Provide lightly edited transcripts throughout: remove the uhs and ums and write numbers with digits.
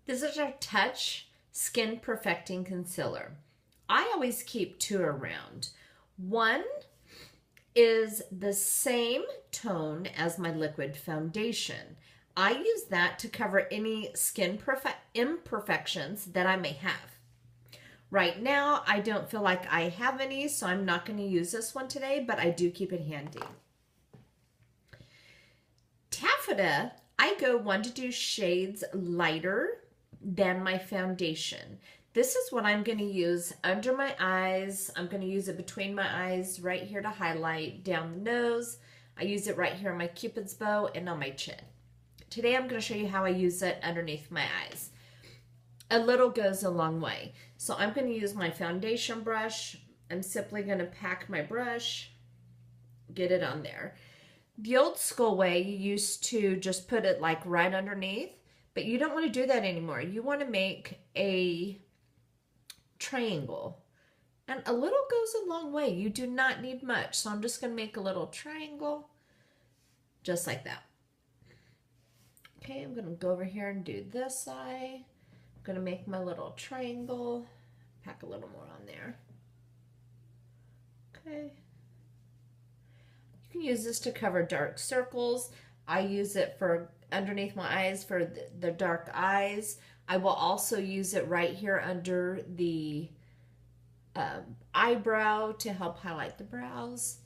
This is our Touch Skin Perfecting Concealer. I always keep two around. One is the same tone as my liquid foundation. I use that to cover any skin imperfections that I may have. Right now, I don't feel like I have any, so I'm not going to use this one today, but I do keep it handy. Taffeta, I go 1 to 2 shades lighter than my foundation. This is what I'm going to use under my eyes. I'm going to use it between my eyes right here to highlight, down the nose. I use it right here on my Cupid's bow and on my chin. Today I'm going to show you how I use it underneath my eyes. A little goes a long way. So I'm going to use my foundation brush. I'm simply going to pack my brush, get it on there. The old school way, you used to just put it like right underneath, but you don't want to do that anymore. You want to make a triangle. And a little goes a long way. You do not need much. So I'm just going to make a little triangle just like that. Okay, I'm going to go over here and do this eye. I'm going to make my little triangle. Pack a little more on there. Okay. You can use this to cover dark circles. I use it for underneath my eyes for the dark eyes. I will also use it right here under the eyebrow to help highlight the brows.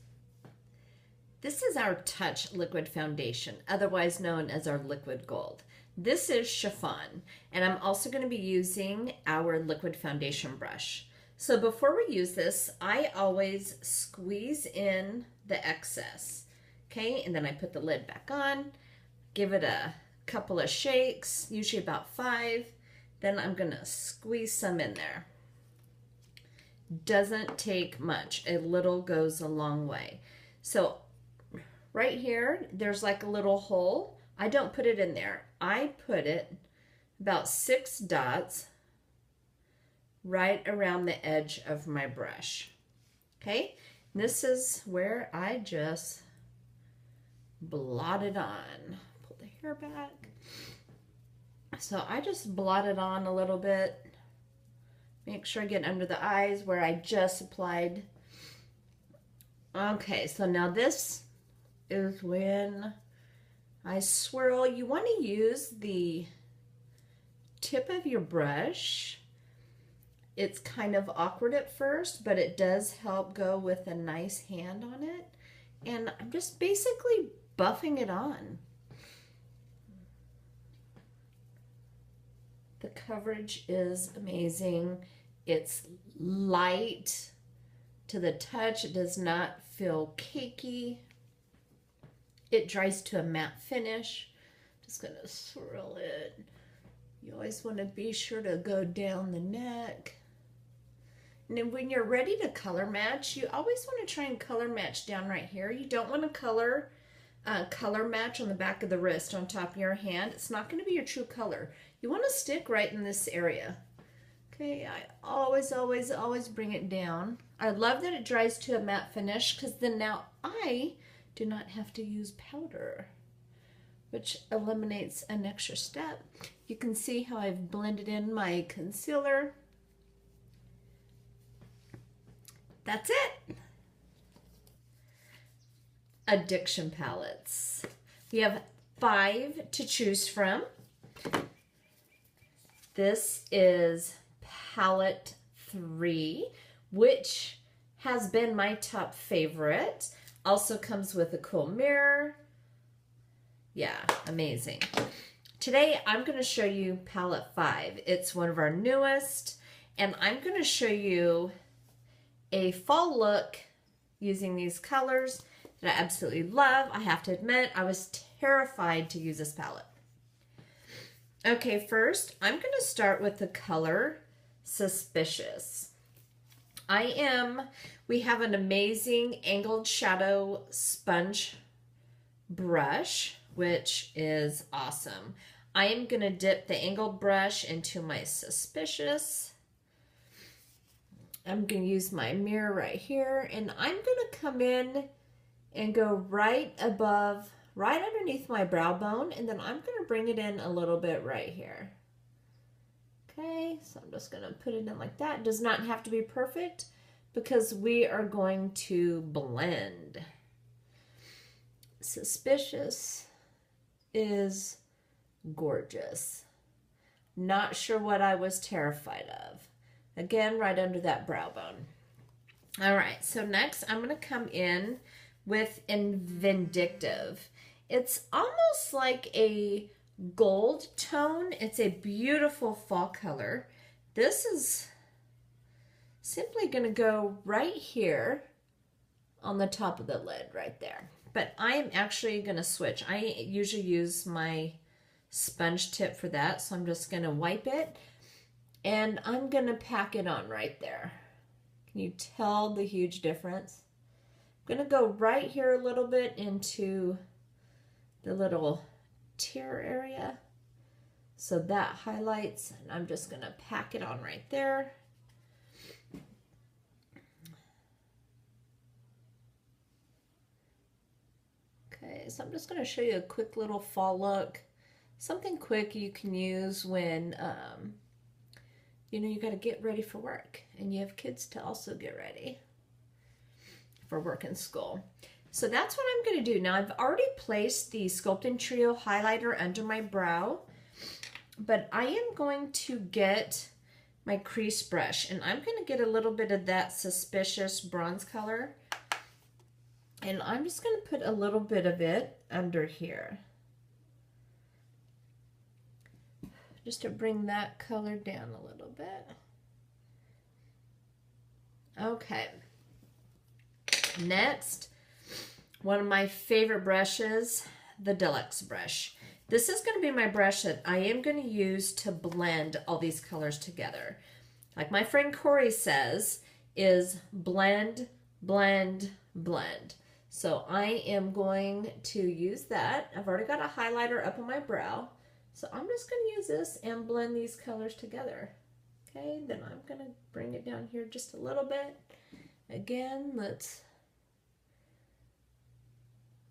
This is our Touch Liquid Foundation, otherwise known as our Liquid Gold. This is chiffon, and I'm also going to be using our liquid foundation brush. So before we use this, I always squeeze in the excess, okay? And then I put the lid back on, give it a couple of shakes, usually about 5. Then I'm going to squeeze some in there. Doesn't take much. A little goes a long way. So right here, there's like a little hole. I don't put it in there. I put it about 6 dots right around the edge of my brush. Okay, this is where I just blot it on. Pull the hair back. So I just blot it on a little bit. Make sure I get under the eyes where I just applied. Okay, so now this is when I swirl. You want to use the tip of your brush. It's kind of awkward at first, but it does help go with a nice hand on it. And I'm just basically buffing it on. The coverage is amazing. It's light to the touch. It does not feel cakey. It dries to a matte finish. Just gonna swirl it. You always want to be sure to go down the neck. And then when you're ready to color match, you always want to try and color match down right here. You don't want to color match on the back of the wrist on top of your hand. It's not going to be your true color. You want to stick right in this area. Okay, I always bring it down. I love that it dries to a matte finish because then now I do not have to use powder, which eliminates an extra step. You can see how I've blended in my concealer. That's it. Addiction palettes. We have 5 to choose from. This is palette 3, which has been my top favorite. Also comes with a cool mirror. Yeah, amazing. Today I'm going to show you palette 5. It's one of our newest, and I'm going to show you a fall look using these colors that I absolutely love. I have to admit, I was terrified to use this palette. Okay, first, I'm going to start with the color Suspicious. We have an amazing angled shadow sponge brush, which is awesome. I am going to dip the angled brush into my Suspicious. I'm going to use my mirror right here, and I'm going to come in and go right above, right underneath my brow bone, and then I'm going to bring it in a little bit right here. Okay, so I'm just gonna put it in like that. It does not have to be perfect because we are going to blend. Suspicious is gorgeous. Not sure what I was terrified of. Again, right under that brow bone. All right, so next I'm going to come in with Vindictive. It's almost like a gold tone. It's a beautiful fall color. This is simply going to go right here on the top of the lid right there. But I am actually going to switch. I usually use my sponge tip for that, so I'm just going to wipe it and I'm going to pack it on right there. Can you tell the huge difference? I'm going to go right here a little bit into the little tear area so that highlights, and I'm just going to pack it on right there. Okay, so I'm just going to show you a quick little fall look. Something quick you can use when, you know, you got to get ready for work and you have kids to also get ready for work and school. So that's what I'm going to do. Now I've already placed the Sculpting Trio highlighter under my brow, but I am going to get my crease brush and I'm going to get a little bit of that Suspicious bronze color. And I'm just going to put a little bit of it under here, just to bring that color down a little bit. Okay. Next, one of my favorite brushes, the Deluxe brush. This is going to be my brush that I am going to use to blend all these colors together. Like my friend Corey says, is blend, blend, blend. So I am going to use that. I've already got a highlighter up on my brow. So I'm just going to use this and blend these colors together. Okay, then I'm going to bring it down here just a little bit. Again, let's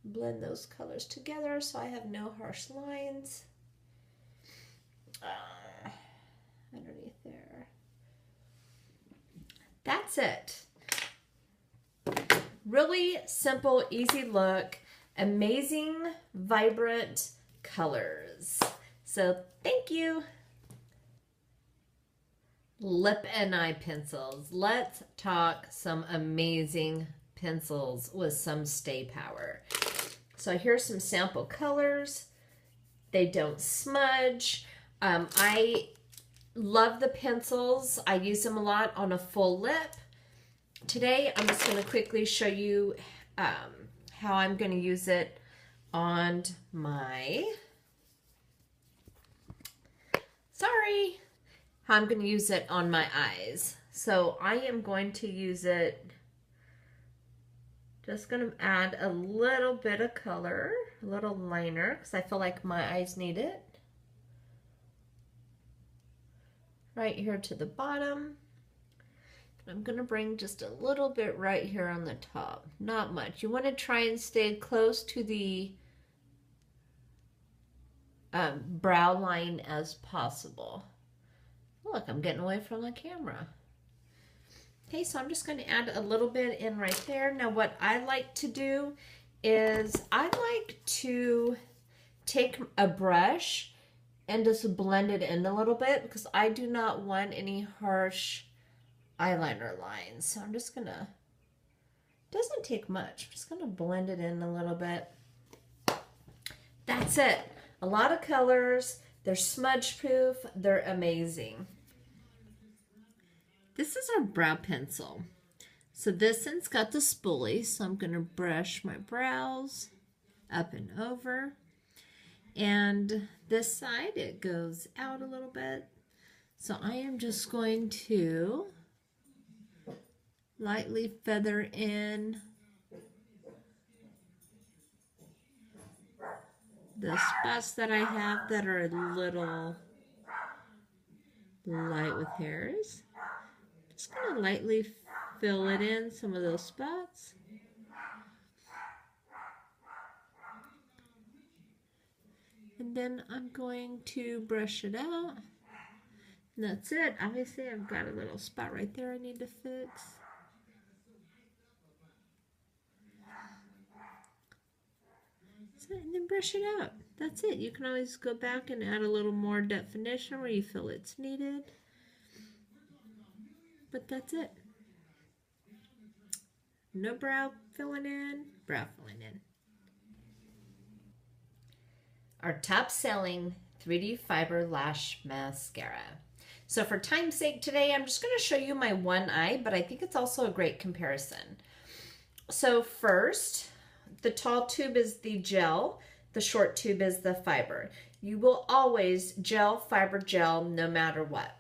blend those colors together so I have no harsh lines. Underneath there. That's it. Really simple, easy look, amazing, vibrant colors. So thank you. Lip and eye pencils. Let's talk some amazing pencils with some stay power. So here's some sample colors. They don't smudge. I love the pencils. I use them a lot on a full lip. Today, I'm just going to quickly show you how I'm going to use it on my, how I'm going to use it on my eyes. So I am going to use it, just going to add a little bit of color, a little liner, because I feel like my eyes need it. Right here to the bottom. I'm going to bring just a little bit right here on the top. Not much. You want to try and stay close to the brow line as possible. Look, I'm getting away from the camera. Okay, so I'm just going to add a little bit in right there. Now what I like to do is I like to take a brush and just blend it in a little bit because I do not want any harsh eyeliner lines. So I'm just gonna, doesn't take much, I'm just gonna blend it in a little bit. That's it. A lot of colors, they're smudge proof, they're amazing. This is our brow pencil. So this one's got the spoolie, so I'm gonna brush my brows up and over. And this side, it goes out a little bit. So I am just going to lightly feather in the spots that I have that are a little light with hairs. Just going to lightly fill it in, some of those spots. And then I'm going to brush it out. And that's it. Obviously, I've got a little spot right there I need to fix. And then brush it out. That's it. You can always go back and add a little more definition where you feel it's needed. But that's it. No brow filling in, brow filling in. Our top selling 3D Fiber Lash Mascara. So for time's sake today, I'm just going to show you my one eye, but I think it's also a great comparison. So first, the tall tube is the gel, the short tube is the fiber. You will always gel, fiber, gel, no matter what.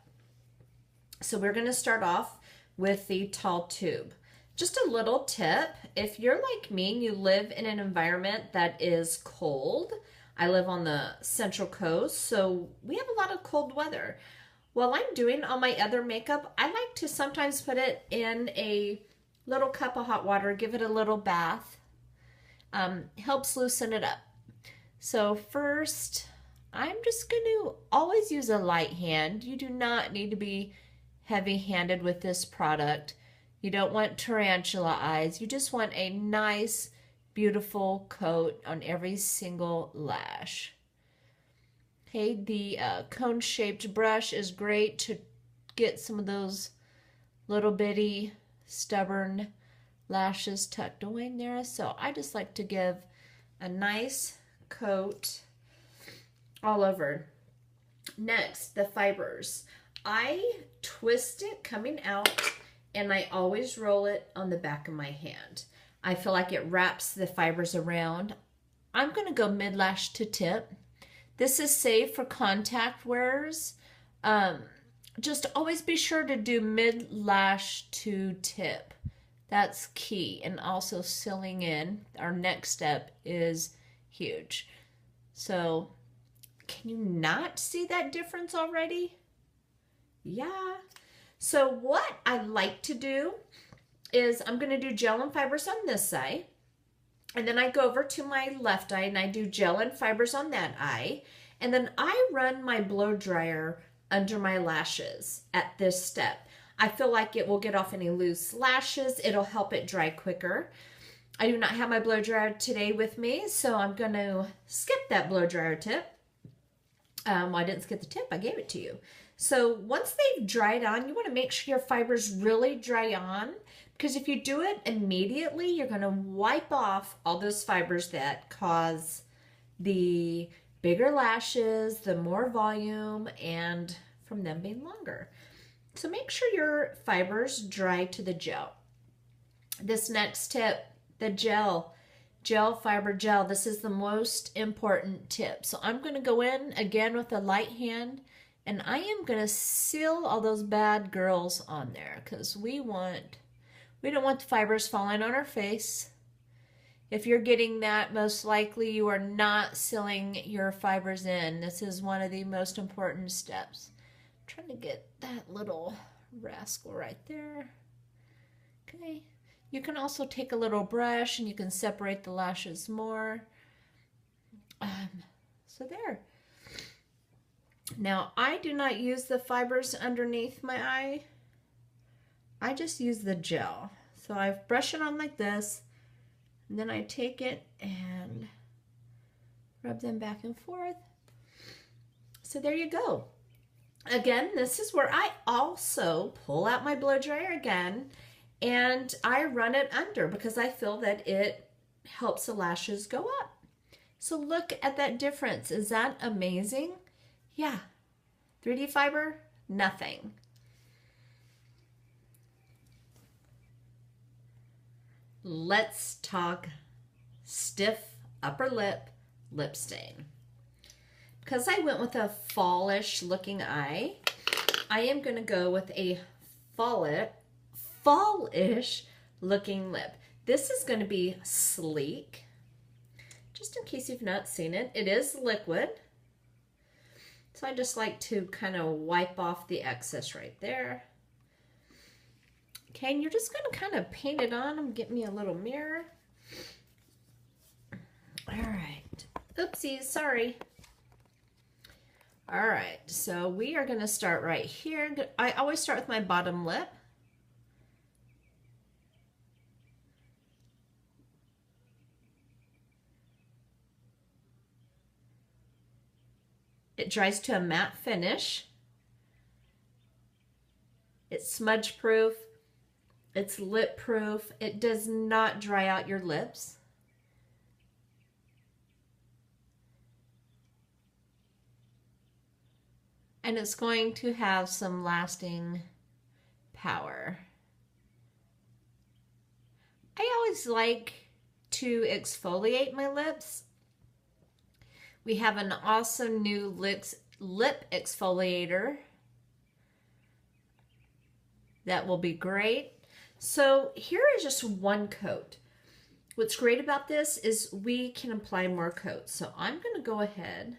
So we're going to start off with the tall tube. Just a little tip, if you're like me and you live in an environment that is cold, I live on the Central Coast, so we have a lot of cold weather. While I'm doing all my other makeup, I like to sometimes put it in a little cup of hot water, give it a little bath. Helps loosen it up. So first, I'm just going to always use a light hand. You do not need to be heavy-handed with this product. You don't want tarantula eyes. You just want a nice, beautiful coat on every single lash. Okay, the cone-shaped brush is great to get some of those little bitty, stubborn lashes tucked away in there. So I just like to give a nice coat all over. Next, the fibers. I twist it coming out and I always roll it on the back of my hand. I feel like it wraps the fibers around. I'm going to go mid-lash to tip. This is safe for contact wearers. Just always be sure to do mid-lash to tip. That's key. And also sealing in, our next step, is huge. So, can you not see that difference already? Yeah. So what I like to do is I'm going to do gel and fibers on this side. And then I go over to my left eye and I do gel and fibers on that eye. And then I run my blow dryer under my lashes at this step. I feel like it will get off any loose lashes. It'll help it dry quicker. I do not have my blow dryer today with me, so I'm going to skip that blow dryer tip. Well, I didn't skip the tip, I gave it to you. So once they've dried on, you want to make sure your fibers really dry on, because if you do it immediately, you're going to wipe off all those fibers that cause the bigger lashes, the more volume, and from them being longer. So make sure your fibers dry to the gel. This next tip, the gel fiber gel, this is the most important tip. So I'm going to go in again with a light hand and I am going to seal all those bad girls on there because we don't want the fibers falling on our face. If you're getting that, most likely you are not sealing your fibers in. This is one of the most important steps. I'm trying to get that little rascal right there. Okay. You can also take a little brush and you can separate the lashes more. So there. Now, I do not use the fibers underneath my eye. I just use the gel. So I brush it on like this, and then I take it and rub them back and forth. So there you go. Again, this is where I also pull out my blow dryer again, and I run it under because I feel that it helps the lashes go up. So look at that difference. Is that amazing? Yeah. 3D fiber, nothing. Let's talk stiff upper lip stain. Because I went with a fallish looking eye, I am going to go with a fallish looking lip. This is going to be sleek. Just in case you've not seen it, it is liquid. So I just like to kind of wipe off the excess right there. Okay, and you're just going to kind of paint it on. Get me a little mirror. All right. Oopsies, sorry. All All right, so we are going to start right here. I always start with my bottom lip. It dries to a matte finish. It's smudge proof. It's lip proof. It does not dry out your lips. And it's going to have some lasting power. I always like to exfoliate my lips. We have an awesome new lip exfoliator that will be great. So here is just one coat. What's great about this is we can apply more coats. So I'm going to go ahead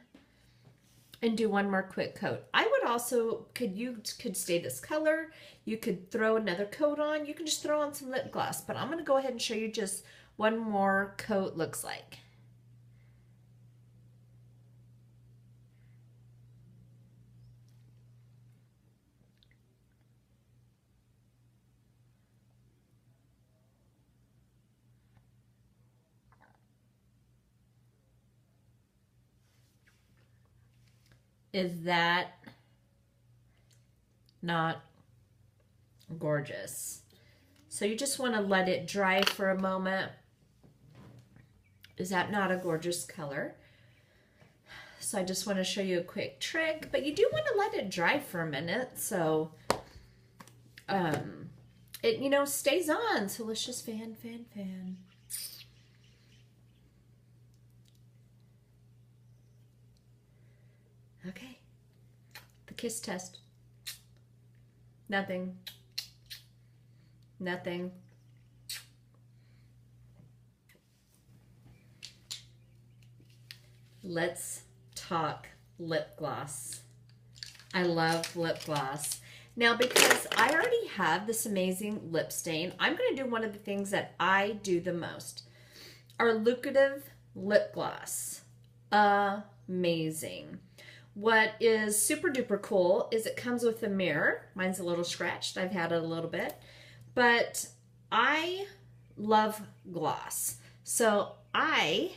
and do one more quick coat. I would also, you could stay this color. You could throw another coat on. You can just throw on some lip gloss. But I'm going to go ahead and show you just one more coat looks like. Is that not gorgeous? So you just want to let it dry for a moment. Is that not a gorgeous color? So I just want to show you a quick trick, but you do want to let it dry for a minute so it, you know, stays on. So let's just fan. Okay, the kiss test. Nothing. Let's talk lip gloss. I love lip gloss. Now, because I already have this amazing lip stain, I'm going to do one of the things that I do the most. Our Lucrative lip gloss. Amazing. What is super duper cool is it comes with a mirror. Mine's a little scratched. I've had it a little bit. But I love gloss. So I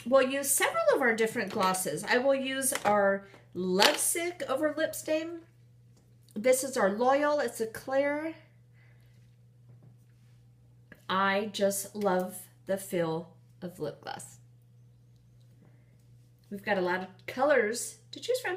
will use several of our different glosses. I will use our Lovesick over lip stain. This is our Loyal. It's a clear. I just love the feel of lip gloss. We've got a lot of colors to choose from.